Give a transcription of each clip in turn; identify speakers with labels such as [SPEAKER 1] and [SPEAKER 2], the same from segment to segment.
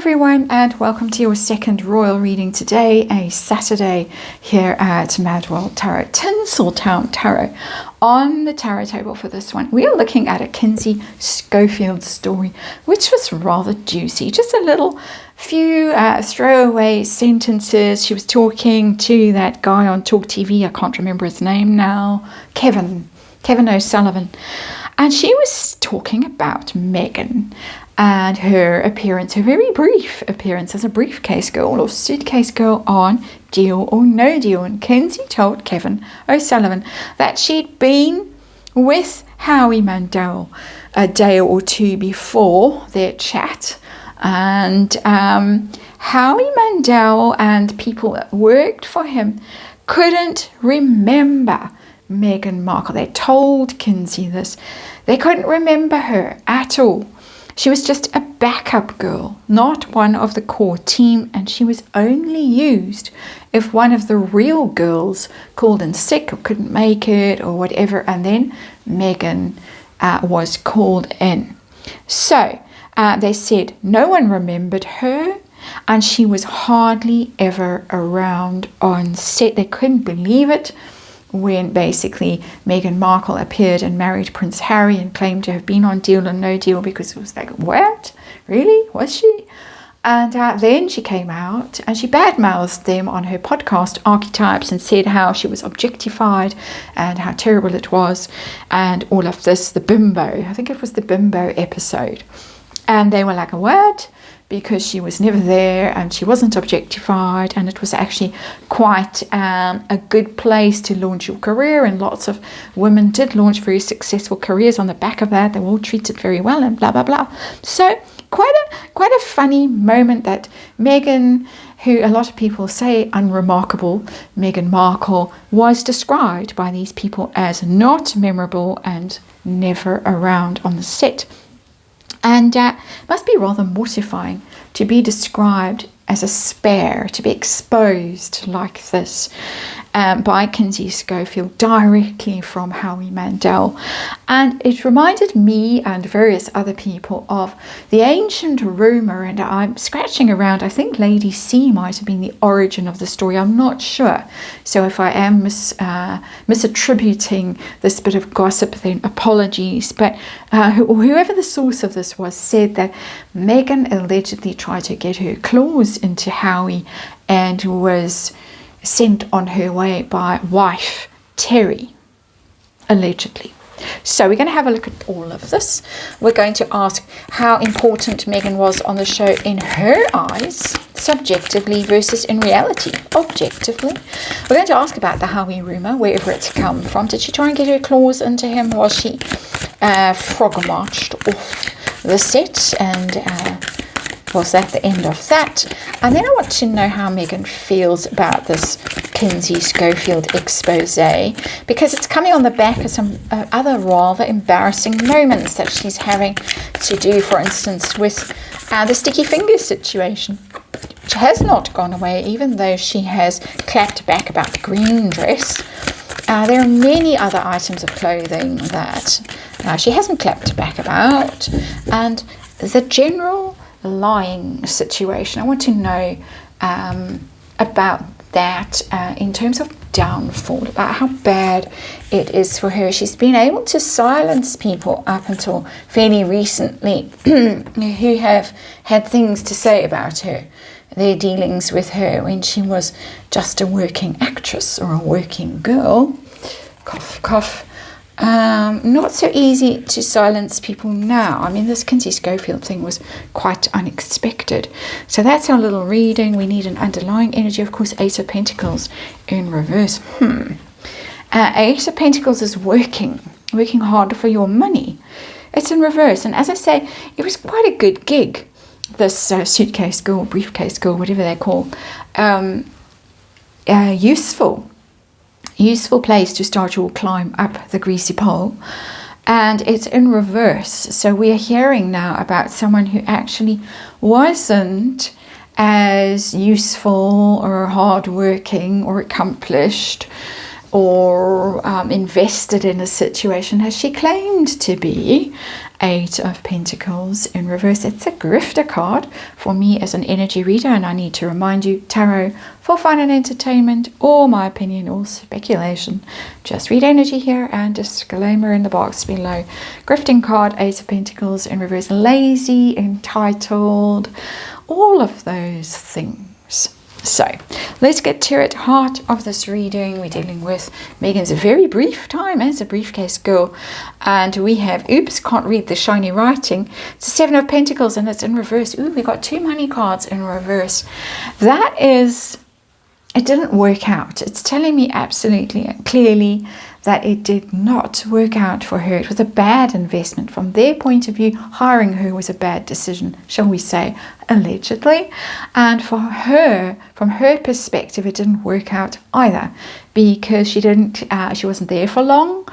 [SPEAKER 1] everyone, and welcome to your second royal reading today, a Saturday here at MadWorldTarot, Tinseltown Tarot. On the tarot table for this one, we are looking at a Kinsey Schofield story, which was rather juicy. Just a little few throwaway sentences. She was talking to that guy on Talk TV, I can't remember his name now, Kevin O'Sullivan, and she was talking about Meghan and her appearance, her very brief appearance as a briefcase girl or suitcase girl on Deal or No Deal. And Kinsey told Kevin O'Sullivan that she'd been with Howie Mandel a day or two before their chat, and Howie Mandel and people that worked for him couldn't remember Meghan Markle. They told Kinsey this. They couldn't remember her at all. She was just a backup girl, not one of the core team, and she was only used if one of the real girls called in sick or couldn't make it or whatever, and then Meghan was called in. So they said no one remembered her, and she was hardly ever around on set. They couldn't believe it when basically Meghan Markle appeared and married Prince Harry and claimed to have been on Deal or No Deal, because it was like, what? Really? Was she? And then she came out and she badmouthed them on her podcast, Archetypes, and said how she was objectified and how terrible it was and all of this, the bimbo. I think it was the bimbo episode. And they were like, what? Because she was never there and she wasn't objectified, and it was actually quite a good place to launch your career, and lots of women did launch very successful careers on the back of that. They were all treated very well and blah blah blah. So quite a funny moment that Meghan, who a lot of people say unremarkable, Meghan Markle, was described by these people as not memorable and never around on the set. And must be rather mortifying to be described as a spare, to be exposed like this by Kinsey Schofield directly from Howie Mandel. And it reminded me and various other people of the ancient rumor, and I'm scratching around. I think Lady C might have been the origin of the story. I'm not sure. So if I am misattributing this bit of gossip, then apologies. But whoever the source of this was said that Meghan allegedly tried to get her claws into Howie and was sent on her way by wife Terry, allegedly. So we're going to have a look at all of this. We're going to ask how important Meghan was on the show in her eyes, subjectively versus in reality, objectively. We're going to ask about the Howie rumor, wherever it's come from. Did she try and get her claws into him? Was she frog marched off the set, and was that the end of that? And then I want to know how Meghan feels about this Kinsey Schofield expose, because it's coming on the back of some other rather embarrassing moments that she's having to do, for instance, with the sticky fingers situation, which has not gone away, even though she has clapped back about the green dress. There are many other items of clothing that she hasn't clapped back about, and the general lying situation. I want to know about that in terms of downfall, about how bad it is for her. She's been able to silence people up until fairly recently who have had things to say about her, their dealings with her when she was just a working actress or a working girl. Cough, cough. Not so easy to silence people now. I mean, this Kinsey Schofield thing was quite unexpected. So that's our little reading. We need an underlying energy. Of course, Ace of Pentacles in reverse. Ace of Pentacles is working hard for your money. It's in reverse. And as I say, it was quite a good gig, this suitcase girl, briefcase girl, whatever they're called. Useful place to start your climb up the greasy pole, and it's in reverse. So we are hearing now about someone who actually wasn't as useful or hardworking or accomplished or invested in a situation as she claimed to be. 8 of Pentacles in reverse. It's a grifter card for me as an energy reader, and I need to remind you, tarot for fun and entertainment, or my opinion or speculation. Just read energy here, and disclaimer in the box below. Grifting card, 8 of Pentacles in reverse. Lazy, entitled, all of those things. So let's get to it. Heart of this reading, we're dealing with Meghan's very brief time as a briefcase girl, and we have, oops, can't read the shiny writing. It's a 7 of Pentacles and it's in reverse. Ooh, we got 2 money cards in reverse. That is, it didn't work out. It's telling me absolutely clearly that it did not work out for her. It was a bad investment. From their point of view, hiring her was a bad decision, shall we say, allegedly. And for her, from her perspective, it didn't work out either, because she wasn't there for long.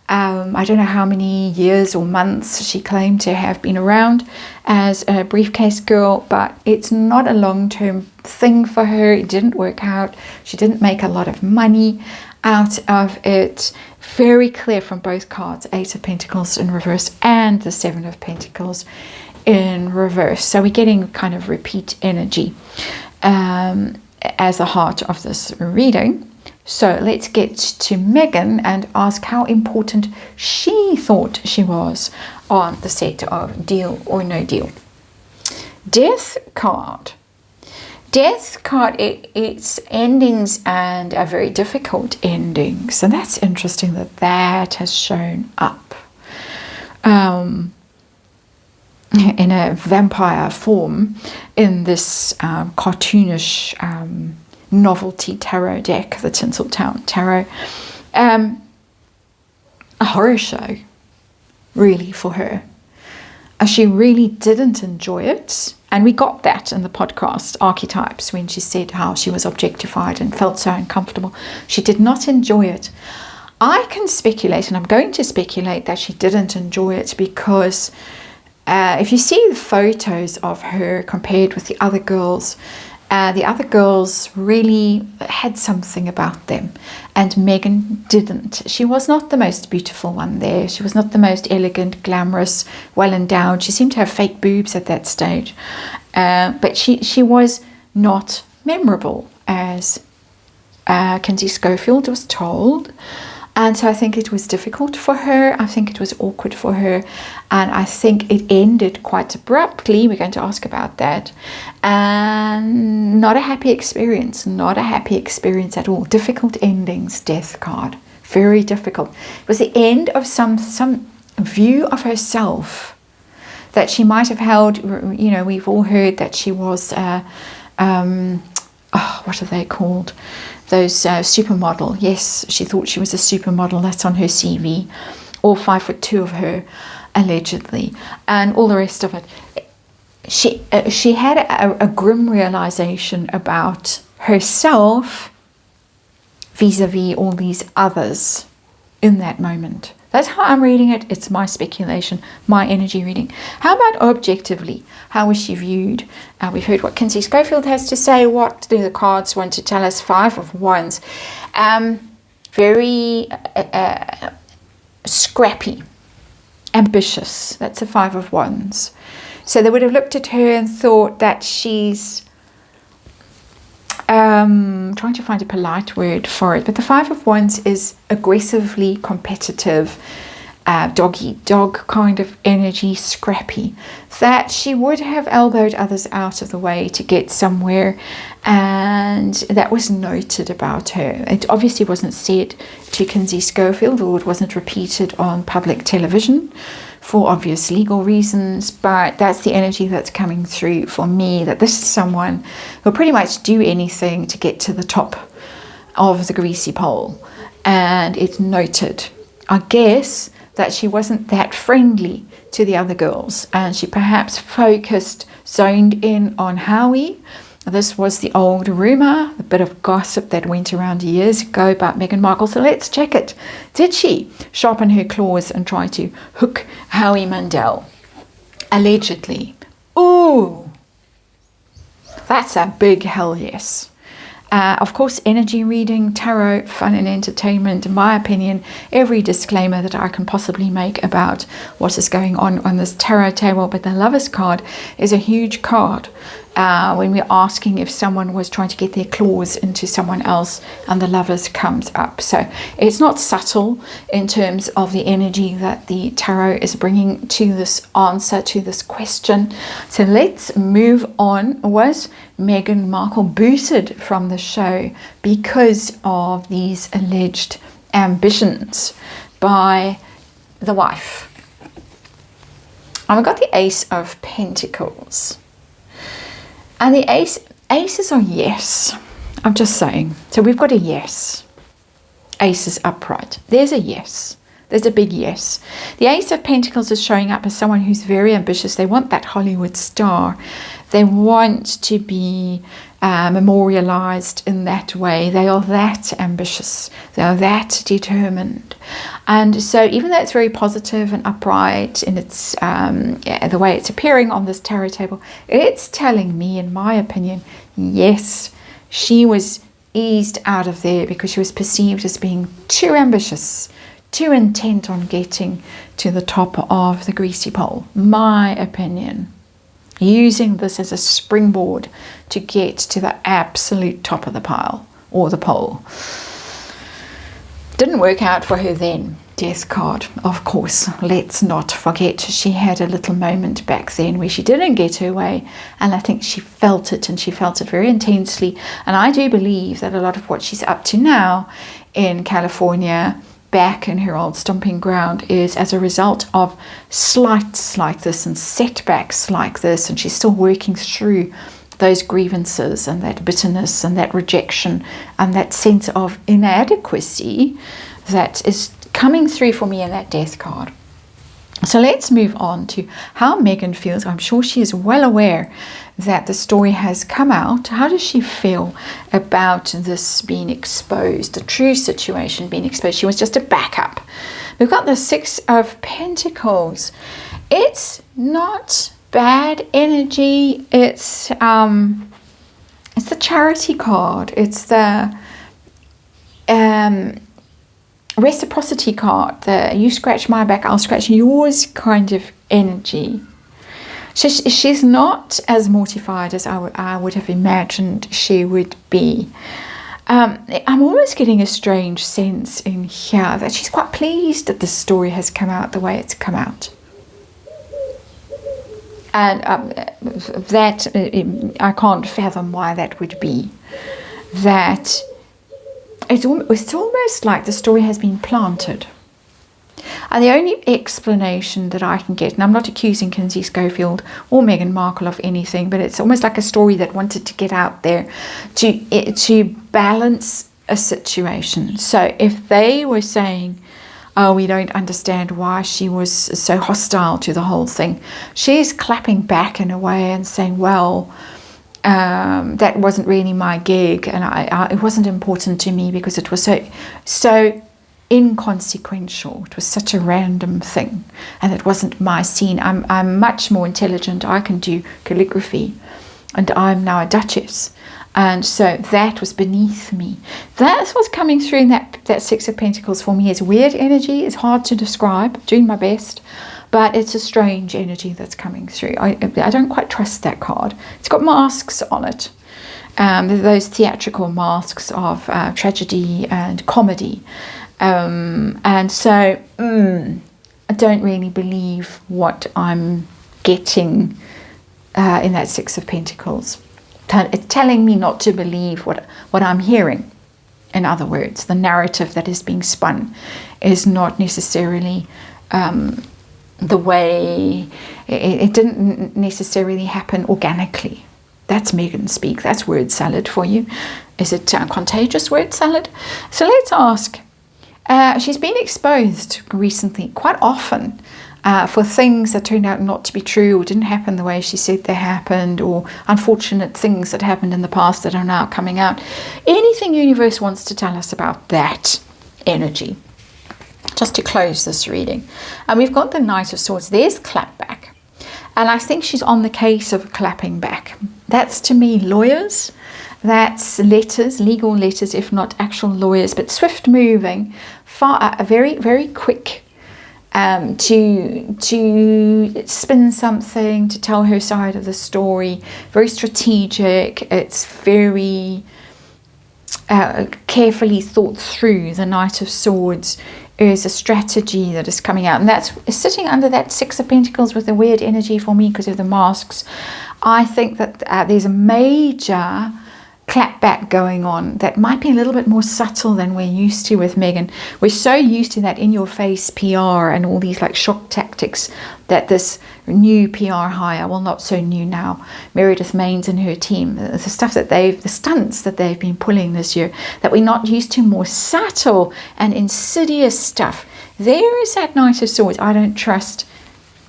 [SPEAKER 1] I don't know how many years or months she claimed to have been around as a briefcase girl, but it's not a long-term thing for her. It didn't work out. She didn't make a lot of money out of it. Very clear from both cards, 8 of Pentacles in reverse and the 7 of Pentacles in reverse. So we're getting kind of repeat energy as the heart of this reading. So let's get to Meghan and ask how important she thought she was on the set of Deal or No Deal. Death card. Death card, it's endings and a very difficult ending. So that's interesting that has shown up in a vampire form in this cartoonish novelty tarot deck, the Tinseltown Tarot. A horror show, really, for her. She really didn't enjoy it. And we got that in the podcast, Archetypes, when she said how she was objectified and felt so uncomfortable. She did not enjoy it. I can speculate, and I'm going to speculate, that she didn't enjoy it because if you see the photos of her compared with the other girls really had something about them, and Meghan didn't. She was not the most beautiful one there. She was not the most elegant, glamorous, well endowed. She seemed to have fake boobs at that stage, but she was not memorable, as Kinsey Schofield was told. And so I think it was difficult for her. I think it was awkward for her. And I think it ended quite abruptly. We're going to ask about that. And not a happy experience. Not a happy experience at all. Difficult endings, Death card. Very difficult. It was the end of some view of herself that she might have held. You know, we've all heard that she was, what are they called? Those supermodel. Yes, she thought she was a supermodel. That's on her CV. All 5'2" of her, allegedly, and all the rest of it. She had a grim realization about herself vis-a-vis all these others in that moment. That's how I'm reading it. It's my speculation, my energy reading. How about objectively? How was she viewed? We've heard what Kinsey Schofield has to say. What do the cards want to tell us? 5 of Wands. Very scrappy, ambitious. That's a 5 of Wands. So they would have looked at her and thought that she's trying to find a polite word for it, but the 5 of Wands is aggressively competitive, dog-eat-dog kind of energy, scrappy, that she would have elbowed others out of the way to get somewhere, and that was noted about her. It obviously wasn't said to Kinsey Schofield, or it wasn't repeated on public television for obvious legal reasons, but that's the energy that's coming through for me, that this is someone who'll pretty much do anything to get to the top of the greasy pole, and it's noted. I guess that she wasn't that friendly to the other girls, and she perhaps zoned in on Howie. This was the old rumor, a bit of gossip that went around years ago about Meghan Markle. So let's check it. Did she sharpen her claws and try to hook Howie Mandel? Allegedly. Ooh, that's a big hell yes. Of course, energy reading, tarot, fun and entertainment. In my opinion, every disclaimer that I can possibly make about what is going on this tarot table. But the Lovers card is a huge card. When we're asking if someone was trying to get their claws into someone else, and the Lovers comes up. So it's not subtle in terms of the energy that the tarot is bringing to this answer, to this question. So let's move on. Was Meghan Markle booted from the show because of these alleged ambitions by the wife? And we've got the Ace of Pentacles. And the aces are yes. I'm just saying. So we've got a yes. Aces upright. There's a yes. There's a big yes. The Ace of Pentacles is showing up as someone who's very ambitious. They want that Hollywood star. They want to be memorialized in that way. They are that ambitious. They are that determined. And so even though it's very positive and upright in its the way it's appearing on this tarot table, it's telling me, in my opinion, yes, she was eased out of there because she was perceived as being too ambitious, too intent on getting to the top of the greasy pole. My opinion. Using this as a springboard to get to the absolute top of the pile or the pole. Didn't work out for her then. Death card, of course. Let's not forget she had a little moment back then where she didn't get her way, and I think she felt it, and she felt it very intensely. And I do believe that a lot of what she's up to now in California, back in her old stomping ground, is as a result of slights like this and setbacks like this, and she's still working through those grievances and that bitterness and that rejection and that sense of inadequacy that is coming through for me in that Death card. So let's move on to how Meghan feels. I'm sure she is well aware that the story has come out. How does she feel about this being exposed, the true situation being exposed? She was just a backup. We've got the Six of Pentacles. It's not bad energy. It's the charity card. It's the reciprocity card, the you scratch my back, I'll scratch yours kind of energy. She's not as mortified as I would have imagined she would be. I'm almost getting a strange sense in here that she's quite pleased that the story has come out the way it's come out. And that I can't fathom why that would be. That it's almost like the story has been planted. And the only explanation that I can get, and I'm not accusing Kinsey Schofield or Meghan Markle of anything, but it's almost like a story that wanted to get out there to balance a situation. So if they were saying, oh, we don't understand why she was so hostile to the whole thing, she's clapping back in a way and saying, well, that wasn't really my gig, and it wasn't important to me because it was so inconsequential. It was such a random thing, and it wasn't my scene. I'm much more intelligent. I can do calligraphy, and I'm now a duchess, and so that was beneath me. That's what's coming through in that Six of Pentacles for me. Is weird energy. It's hard to describe. Doing my best. But it's a strange energy that's coming through. I don't quite trust that card. It's got masks on it. Those theatrical masks of tragedy and comedy. And so I don't really believe what I'm getting in that Six of Pentacles. It's telling me not to believe what I'm hearing. In other words, the narrative that is being spun is not necessarily the way it didn't necessarily happen organically. That's Meghan speak. That's word salad for you. Is it contagious word salad? So let's ask. She's been exposed recently, quite often, for things that turned out not to be true or didn't happen the way she said they happened, or unfortunate things that happened in the past that are now coming out. Anything universe wants to tell us about that energy. Just to close this reading. And we've got the Knight of Swords. There's clapback. And I think she's on the case of clapping back. That's, to me, lawyers. That's letters, legal letters, if not actual lawyers, but swift moving, very, very quick. To spin something, to tell her side of the story, very strategic. It's very carefully thought through. The Knight of Swords is a strategy that is coming out, and that's sitting under that Six of Pentacles with a weird energy for me because of the masks. I think that there's a major clapback going on that might be a little bit more subtle than we're used to with Meghan. We're so used to that in-your-face PR and all these like shock tactics that this new PR hire, well, not so new now, Meredith Maines and her team, the stuff that the stunts that they've been pulling this year, that we're not used to, more subtle and insidious stuff. There is that Knight of Swords. I don't trust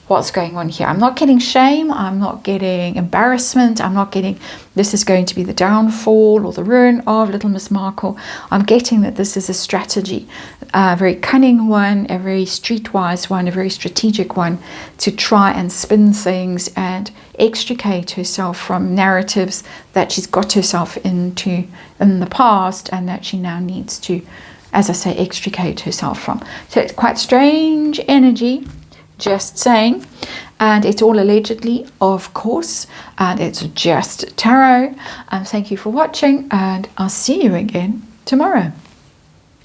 [SPEAKER 1] what's going on here. I'm not getting shame. I'm not getting embarrassment. I'm not getting this is going to be the downfall or the ruin of little Miss Markle. I'm getting that this is a strategy, a very cunning one, a very streetwise one, a very strategic one to try and spin things and extricate herself from narratives that she's got herself into in the past and that she now needs to, as I say, extricate herself from. So it's quite strange energy. Just saying, and it's all allegedly, of course, and it's just tarot. And thank you for watching, and I'll see you again tomorrow.